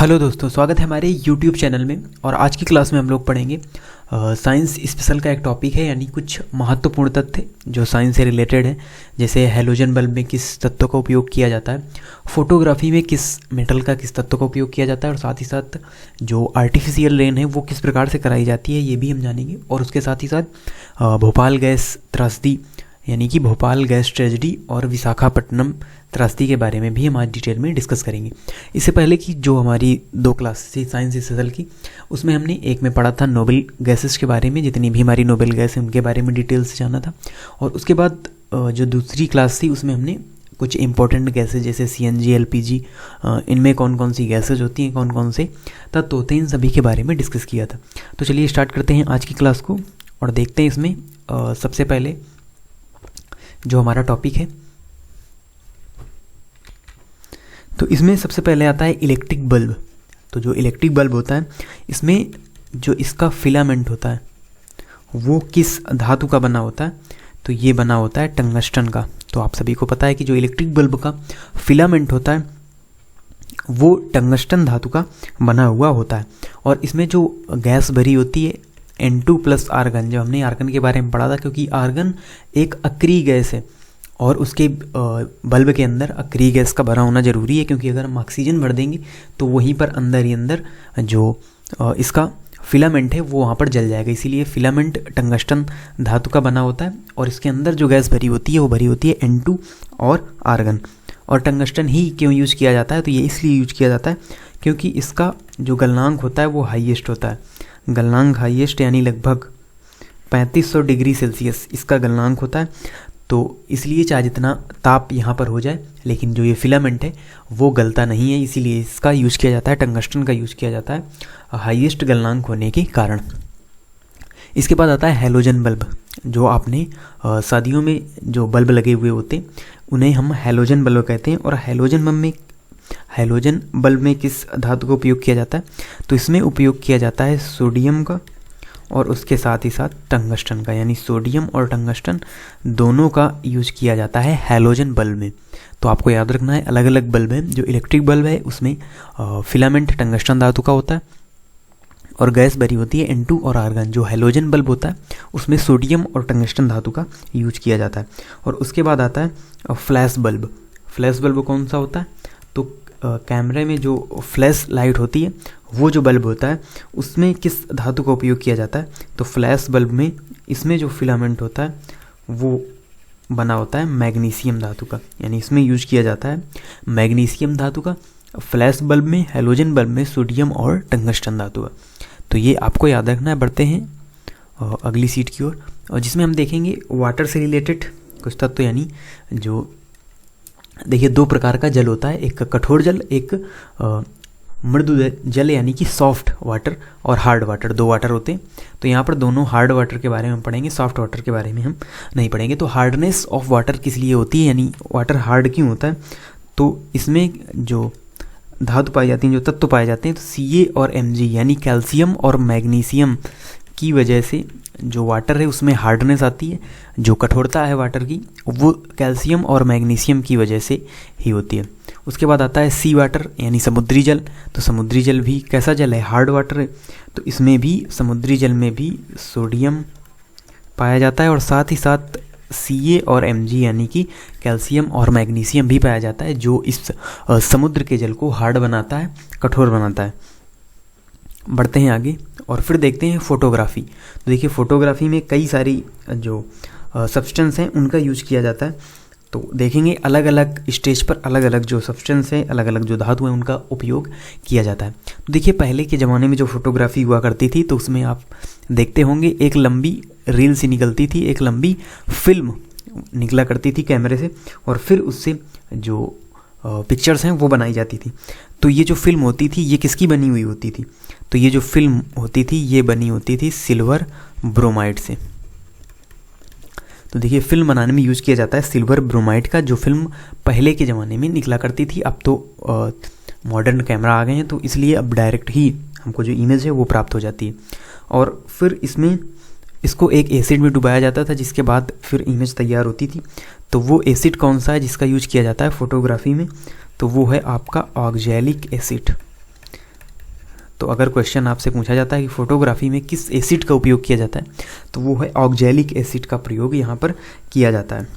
Hello दोस्तों, स्वागत है हमारे YouTube चैनल में। और आज की क्लास में हम लोग पढ़ेंगे साइंस स्पेशल का एक टॉपिक है, यानी कुछ महत्वपूर्ण तथ्य जो साइंस से रिलेटेड है। जैसे हैलोजन बल्ब में किस तत्व का उपयोग किया जाता है, फोटोग्राफी में किस मेटल का किस तत्व का उपयोग किया जाता है, और साथ ही साथ जो आर्टिफिशियल रेन है वो किस प्रकार से कराई जाती है ये भी हम जानेंगे। और उसके साथ ही साथ भोपाल गैस त्रासदी यानी कि भोपाल गैस ट्रेजेडी और विशाखापट्टनम त्रासदी के बारे में भी हम आज डिटेल में डिस्कस करेंगे। इससे पहले कि जो हमारी 2 क्लास थी साइंस स्पेशल की, उसमें हमने एक में पढ़ा था नोबेल गैसेस के बारे में, जितनी भी हमारी नोबेल गैस है उनके बारे में डिटेल से जाना था। और उसके बाद जो दूसरी क्लास थी उसमें हमने कुछ इंपॉर्टेंट गैसेज जैसे CNG LPG, इनमें कौन कौन सी गैसेज होती हैं, कौन कौन से तत्व होते हैं, इन सभी के बारे में डिस्कस किया था। तो चलिए स्टार्ट करते हैं आज की क्लास को और देखते हैं इसमें सबसे पहले जो हमारा टॉपिक है। तो इसमें सबसे पहले आता है इलेक्ट्रिक बल्ब। तो जो इलेक्ट्रिक बल्ब होता है, इसमें जो इसका फिलामेंट होता है वो किस धातु का बना होता है, तो ये बना होता है टंगस्टन का। तो आप सभी को पता है कि जो इलेक्ट्रिक बल्ब का फिलामेंट होता है वो टंगस्टन धातु का बना हुआ होता है। और इसमें जो गैस भरी होती है N2+ आर्गन, जब हमने आर्गन के बारे में पढ़ा था, क्योंकि आर्गन एक अक्रिय गैस है और उसके बल्ब के अंदर अक्रिय गैस का भरा होना जरूरी है, क्योंकि अगर हम ऑक्सीजन भर देंगे तो वहीं पर अंदर ही अंदर जो इसका फिलामेंट है वो वहाँ पर जल जाएगा। इसीलिए फिलामेंट टंगस्टन धातु का बना होता है और इसके अंदर जो गैस भरी होती है वो भरी होती है N2 और आर्गन। और टंगस्टन ही क्यों यूज़ किया जाता है, तो ये इसलिए यूज किया जाता है क्योंकि इसका जो गलनांक होता है वो हाईएस्ट होता है। गलनांक हाईएस्ट यानी लगभग 3500 डिग्री सेल्सियस इसका गलनांक होता है। तो इसलिए चाहे जितना ताप यहाँ पर हो जाए, लेकिन जो ये फिलामेंट है वो गलता नहीं है, इसीलिए इसका यूज़ किया जाता है, टंगस्टन का यूज़ किया जाता है हाईएस्ट गलनांक होने के कारण। इसके बाद आता है हैलोजन बल्ब। जो आपने शादियों में जो बल्ब लगे हुए होते उन्हें हम हैलोजन बल्ब कहते हैं। और हैलोजन बल्ब में किस धातु का उपयोग किया जाता है, तो इसमें उपयोग किया जाता है सोडियम का और उसके साथ ही साथ टंगस्टन का, यानी सोडियम और टंगस्टन दोनों का यूज किया जाता है हैलोजन बल्ब में। तो आपको याद रखना है, अलग अलग बल्ब है। जो इलेक्ट्रिक बल्ब है उसमें फिलामेंट टंगस्टन धातु का होता है और गैस भरी होती है N2 और आर्गन। जो हैलोजन बल्ब होता है उसमें सोडियम और टंगस्टन धातु का यूज किया जाता है। और उसके बाद आता है फ्लैश बल्ब। फ्लैश बल्ब कौन सा होता है, तो कैमरे में जो फ्लैश लाइट होती है वो जो बल्ब होता है उसमें किस धातु का उपयोग किया जाता है, तो फ्लैश बल्ब में इसमें जो फिलामेंट होता है वो बना होता है मैग्नीशियम धातु का, यानी इसमें यूज किया जाता है मैग्नीशियम धातु का। फ्लैश बल्ब में, हैलोजन बल्ब में सोडियम और टंगस्टन धातु का। तो ये आपको याद रखना है। बढ़ते हैं अगली सीट की ओर, और जिसमें हम देखेंगे वाटर से रिलेटेड कुछ तत्व। यानी जो देखिए 2 प्रकार का जल होता है, एक कठोर जल, एक मृदु जल यानी कि सॉफ्ट वाटर और हार्ड वाटर, 2 वाटर होते हैं। तो यहाँ पर दोनों हार्ड वाटर के बारे में हम पढ़ेंगे, सॉफ्ट वाटर के बारे में हम नहीं पढ़ेंगे। तो हार्डनेस ऑफ वाटर किस लिए होती है, यानी वाटर हार्ड क्यों होता है, तो इसमें जो धातु पाई जाती हैं, जो तत्व पाए जाते हैं, तो Ca और Mg यानी कैल्शियम और मैग्नीशियम की वजह से जो वाटर है उसमें हार्डनेस आती है। जो कठोरता है वाटर की वो कैल्शियम और मैग्नीशियम की वजह से ही होती है। उसके बाद आता है सी वाटर यानी समुद्री जल। तो समुद्री जल भी कैसा जल है, हार्ड वाटर है। तो इसमें भी, समुद्री जल में भी सोडियम पाया जाता है और साथ ही साथ Ca और Mg यानी कि कैल्शियम और मैग्नीशियम भी पाया जाता है, जो इस समुद्र के जल को हार्ड बनाता है, कठोर बनाता है। बढ़ते हैं आगे और फिर देखते हैं फोटोग्राफी। तो देखिए फोटोग्राफी में कई सारी जो सब्सटेंस हैं उनका यूज किया जाता है। तो देखेंगे अलग अलग स्टेज पर अलग अलग जो सब्सटेंस है, अलग अलग जो धातु हैं उनका उपयोग किया जाता है। तो देखिए पहले के ज़माने में जो फोटोग्राफी हुआ करती थी, तो उसमें आप देखते होंगे एक लंबी रील सी निकलती थी, एक लंबी फिल्म निकला करती थी कैमरे से, और फिर उससे जो पिक्चर्स हैं वो बनाई जाती थी। तो ये जो फिल्म होती थी ये किसकी बनी हुई होती थी, तो ये जो फिल्म होती थी ये बनी होती थी सिल्वर ब्रोमाइड से। तो देखिए फिल्म बनाने में यूज़ किया जाता है सिल्वर ब्रोमाइड का, जो फिल्म पहले के ज़माने में निकला करती थी। अब तो मॉडर्न कैमरा आ गए हैं, तो इसलिए अब डायरेक्ट ही हमको जो इमेज है वो प्राप्त हो जाती है। और फिर इसको एक एसिड में डुबाया जाता था, जिसके बाद फिर इमेज तैयार होती थी। तो वो एसिड कौन सा है जिसका यूज किया जाता है फोटोग्राफी में, तो वो है आपका ऑक्जेलिक एसिड। तो अगर क्वेश्चन आपसे पूछा जाता है कि फोटोग्राफी में किस एसिड का उपयोग किया जाता है, तो वो है ऑक्जेलिक एसिड का प्रयोग यहाँ पर किया जाता है।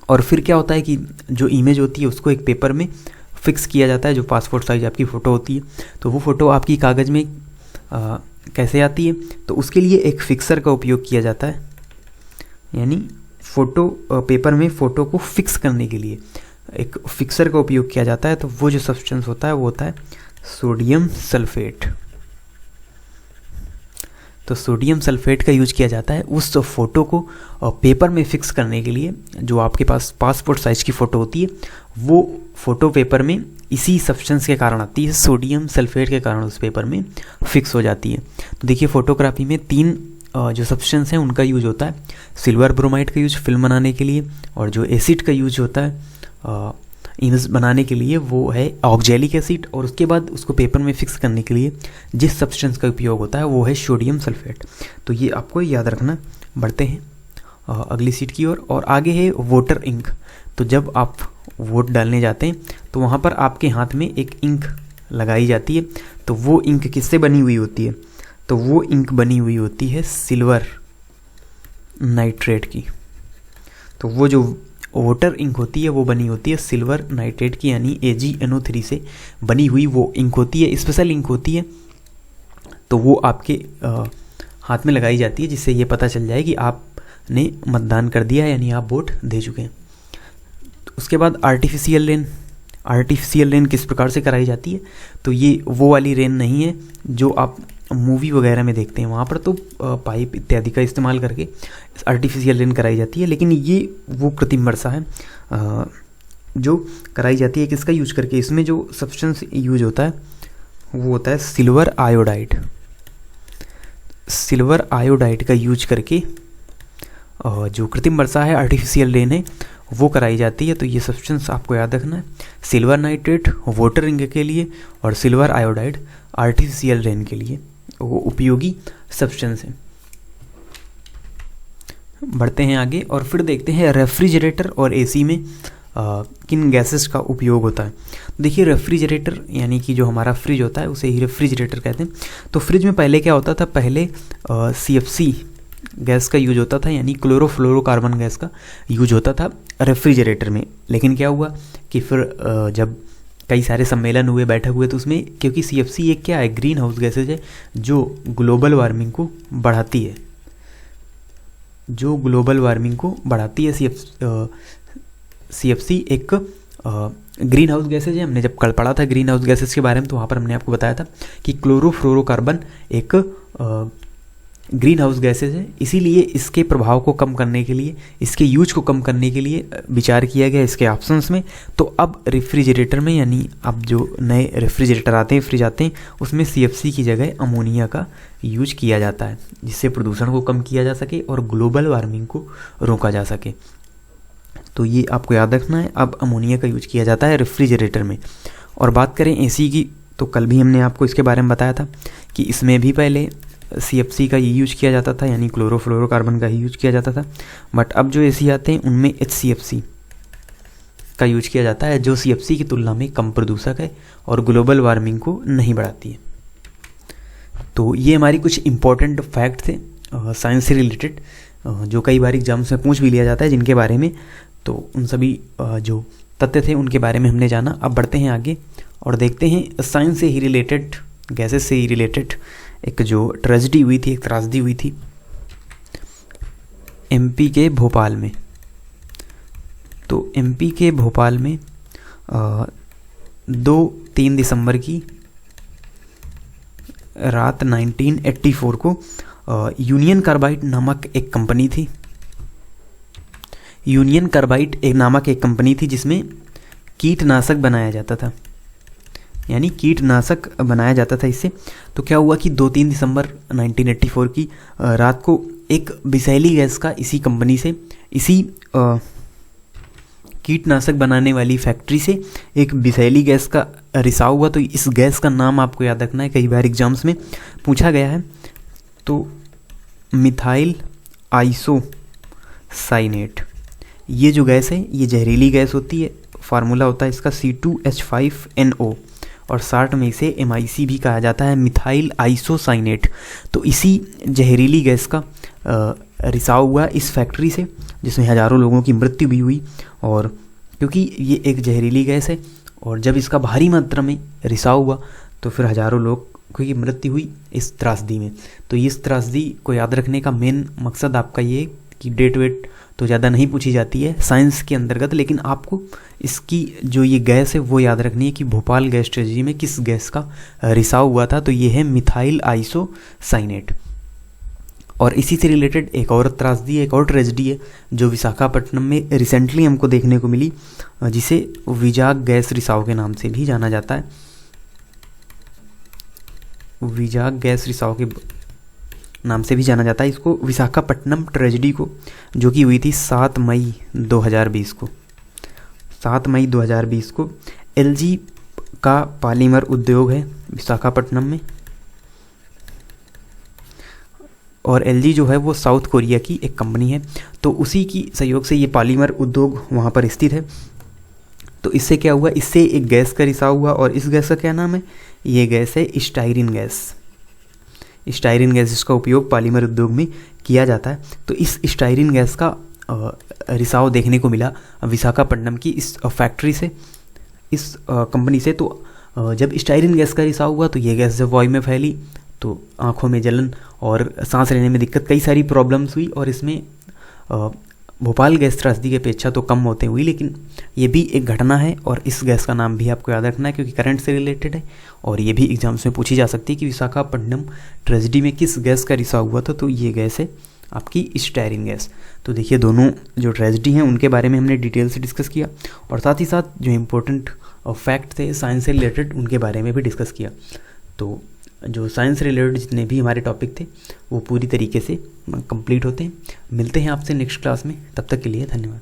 और फिर क्या होता है कि जो इमेज होती है उसको एक पेपर में फिक्स किया जाता है, जो पासपोर्ट साइज आपकी फ़ोटो होती है। तो वो फ़ोटो आपकी कागज़ में कैसे आती है, तो उसके लिए एक फिक्सर का उपयोग किया जाता है, यानी फ़ोटो पेपर में फ़ोटो को फिक्स करने के लिए एक फिक्सर का उपयोग किया जाता है। तो वो जो सब्सटेंस होता है वो होता है सोडियम सल्फेट। तो सोडियम सल्फेट का यूज किया जाता है उस फ़ोटो को पेपर में फिक्स करने के लिए। जो आपके पास पासपोर्ट साइज़ की फ़ोटो होती है वो फ़ोटो पेपर में इसी सब्सटेंस के कारण आती है, सोडियम सल्फेट के कारण उस पेपर में फिक्स हो जाती है। तो देखिए फोटोग्राफी में 3 जो सब्सटेंस हैं उनका यूज होता है। सिल्वर ब्रोमाइड का यूज फिल्म बनाने के लिए, और जो एसिड का यूज होता है इमेज बनाने के लिए वो है ऑक्जेलिक एसिड, और उसके बाद उसको पेपर में फिक्स करने के लिए जिस सब्सटेंस का उपयोग होता है वो है सोडियम सल्फेट। तो ये आपको याद रखना। बढ़ते हैं अगली सीट की ओर, और आगे है वोटर इंक। तो जब आप वोट डालने जाते हैं तो वहाँ पर आपके हाथ में एक इंक लगाई जाती है। तो वो इंक किससे बनी हुई होती है, तो वो इंक बनी हुई होती है सिल्वर नाइट्रेट की। तो वो जो वोटर इंक होती है वो बनी होती है सिल्वर नाइट्रेट की, यानी AgNO3 से बनी हुई वो इंक होती है, स्पेशल इंक होती है। तो वो आपके हाथ में लगाई जाती है, जिससे ये पता चल जाए कि आपने मतदान कर दिया है, यानी आप वोट दे चुके हैं। तो उसके बाद आर्टिफिशियल रेन। आर्टिफिशियल रेन किस प्रकार से कराई जाती है, तो ये वो वाली रेन नहीं है जो आप मूवी वगैरह में देखते हैं, वहाँ पर तो पाइप इत्यादि का इस्तेमाल करके आर्टिफिशियल रेन कराई जाती है। लेकिन ये वो कृत्रिम वर्षा है जो कराई जाती है किसका यूज करके, इसमें जो सब्सटेंस यूज होता है वो होता है सिल्वर आयोडाइड। सिल्वर आयोडाइड का यूज करके जो कृत्रिम वर्षा है, आर्टिफिशियल रेन है, वो कराई जाती है। तो ये सब्सटेंस आपको याद रखना है, सिल्वर नाइट्रेट वोटर इंक के लिए और सिल्वर आयोडाइड आर्टिफिशियल रेन के लिए वो उपयोगी सब्सटेंस है। बढ़ते हैं आगे और फिर देखते हैं रेफ्रिजरेटर और एसी में किन गैसेस का उपयोग होता है। देखिए रेफ्रिजरेटर यानी कि जो हमारा फ्रिज होता है उसे ही रेफ्रिजरेटर कहते हैं। तो फ्रिज में पहले क्या होता था, पहले CFC गैस का यूज होता था, यानी क्लोरोफ्लोरोकार्बन गैस का यूज होता था रेफ्रिजरेटर में। लेकिन क्या हुआ कि फिर जब कई सारे सम्मेलन हुए, बैठक हुए, तो उसमें क्योंकि CFC एक क्या है, ग्रीन हाउस गैसेज है जो ग्लोबल वार्मिंग को बढ़ाती है, जो ग्लोबल वार्मिंग को बढ़ाती है। CFC एक ग्रीन हाउस गैसेज है। हमने जब कल पढ़ा था ग्रीन हाउस गैसेज के बारे में, तो वहाँ पर हमने आपको बताया था कि क्लोरोफ्लोरोकार्बन एक ग्रीन हाउस गैसेज है। इसीलिए इसके प्रभाव को कम करने के लिए, इसके यूज को कम करने के लिए विचार किया गया इसके ऑप्शंस में। तो अब रेफ्रिजरेटर में, यानी अब जो नए रेफ्रिजरेटर आते हैं, फ्रिज आते हैं, उसमें CFC की जगह अमोनिया का यूज किया जाता है, जिससे प्रदूषण को कम किया जा सके और ग्लोबल वार्मिंग को रोका जा सके। तो ये आपको याद रखना है, अब अमोनिया का यूज किया जाता है रेफ्रिजरेटर में। और बात करें AC की, तो कल भी हमने आपको इसके बारे में बताया था कि इसमें भी पहले CFC का ये यूज किया जाता था, यानी क्लोरोफ्लोरोकार्बन का ही यूज किया जाता था। बट अब जो AC आते हैं उनमें HCFC का यूज किया जाता है, जो CFC की तुलना में कम प्रदूषक है और ग्लोबल वार्मिंग को नहीं बढ़ाती है। तो ये हमारी कुछ इंपॉर्टेंट फैक्ट थे साइंस से रिलेटेड, जो कई बार एग्जाम्स में पूछ भी लिया जाता है जिनके बारे में। तो उन सभी जो तथ्य थे उनके बारे में हमने जाना। अब बढ़ते हैं आगे और देखते हैं साइंस से ही रिलेटेड, गैसेस से ही रिलेटेड एक जो ट्रेजेडी हुई थी, एक त्रासदी हुई थी MP के भोपाल में। तो MP के भोपाल में 2-3 दिसंबर की रात 1984 को यूनियन कार्बाइड नामक एक कंपनी थी। यूनियन कार्बाइड नामक एक कंपनी थी जिसमें कीटनाशक बनाया जाता था, यानी कीटनाशक बनाया जाता था इससे। तो क्या हुआ कि 2-3 दिसंबर 1984 की रात को एक विषैली गैस का इसी कंपनी से, इसी कीटनाशक बनाने वाली फैक्ट्री से एक विषैली गैस का रिसाव हुआ। तो इस गैस का नाम आपको याद रखना है, कई बार एग्जाम्स में पूछा गया है। तो मिथाइल आइसोसाइनेट, ये जो गैस है ये जहरीली गैस होती है। फार्मूला होता है इसका C2H5NO, और शार्ट में इसे MIC भी कहा जाता है, मिथाइल आइसोसाइनेट। तो इसी जहरीली गैस का रिसाव हुआ इस फैक्ट्री से, जिसमें हज़ारों लोगों की मृत्यु भी हुई। और क्योंकि ये एक जहरीली गैस है और जब इसका भारी मात्रा में रिसाव हुआ तो फिर हज़ारों लोग की मृत्यु हुई इस त्रासदी में। तो इस त्रासदी को याद रखने का मेन मकसद आपका ये है कि डेट वेट तो ज़्यादा नहीं पूछी जाती है साइंस के अंतर्गत, लेकिन आपको इसकी जो ये गैस है वो याद रखनी है कि भोपाल गैस ट्रेजेडी में किस गैस का रिसाव हुआ था। तो ये है मिथाइल आइसोसाइनेट। और इसी से रिलेटेड एक और त्रासदी, एक और ट्रेजेडी है जो विशाखापट्टनम में रिसेंटली हमको देखने को मिली, जिसे विजाग गैस रिसाव के नाम से भी जाना जाता है। विजाग गैस रिसाव के नाम से भी जाना जाता है इसको, विशाखापट्टनम ट्रेजेडी को, जो कि हुई थी 7 मई 2020 को। 7 मई 2020 को LG का पॉलीमर उद्योग है विशाखापट्टनम में, और LG जो है वो साउथ कोरिया की एक कंपनी है। तो उसी की सहयोग से ये पॉलीमर उद्योग वहाँ पर स्थित है। तो इससे क्या हुआ, इससे एक गैस का रिसाव हुआ, और इस गैस का क्या नाम है, ये गैस है स्टाइरिन गैस। स्टाइरिन गैस जिसका उपयोग पॉलीमर उद्योग में किया जाता है। तो इस स्टाइरिन गैस का रिसाव देखने को मिला विशाखापट्टनम की इस फैक्ट्री से, इस कंपनी से। तो जब स्टाइरिन गैस का रिसाव हुआ तो ये गैस जब वायु में फैली तो आँखों में जलन और सांस लेने में दिक्कत, कई सारी प्रॉब्लम्स हुई। और इसमें भोपाल गैस त्रासदी की अपेक्षा तो कम होते हुई, लेकिन ये भी एक घटना है और इस गैस का नाम भी आपको याद रखना है क्योंकि करंट से रिलेटेड है और ये भी एग्जाम्स में पूछी जा सकती है कि विशाखापट्टनम ट्रेजेडी में किस गैस का रिसाव हुआ था। तो ये गैस है आपकी स्टाइरिन गैस। तो देखिए दोनों जो ट्रेजेडी हैं उनके बारे में हमने डिटेल से डिस्कस किया, और साथ ही साथ जो इम्पोर्टेंट फैक्ट थे साइंस से रिलेटेड उनके बारे में भी डिस्कस किया। तो जो साइंस रिलेटेड जितने भी हमारे टॉपिक थे वो पूरी तरीके से कंप्लीट होते हैं। मिलते हैं आपसे नेक्स्ट क्लास में, तब तक के लिए धन्यवाद।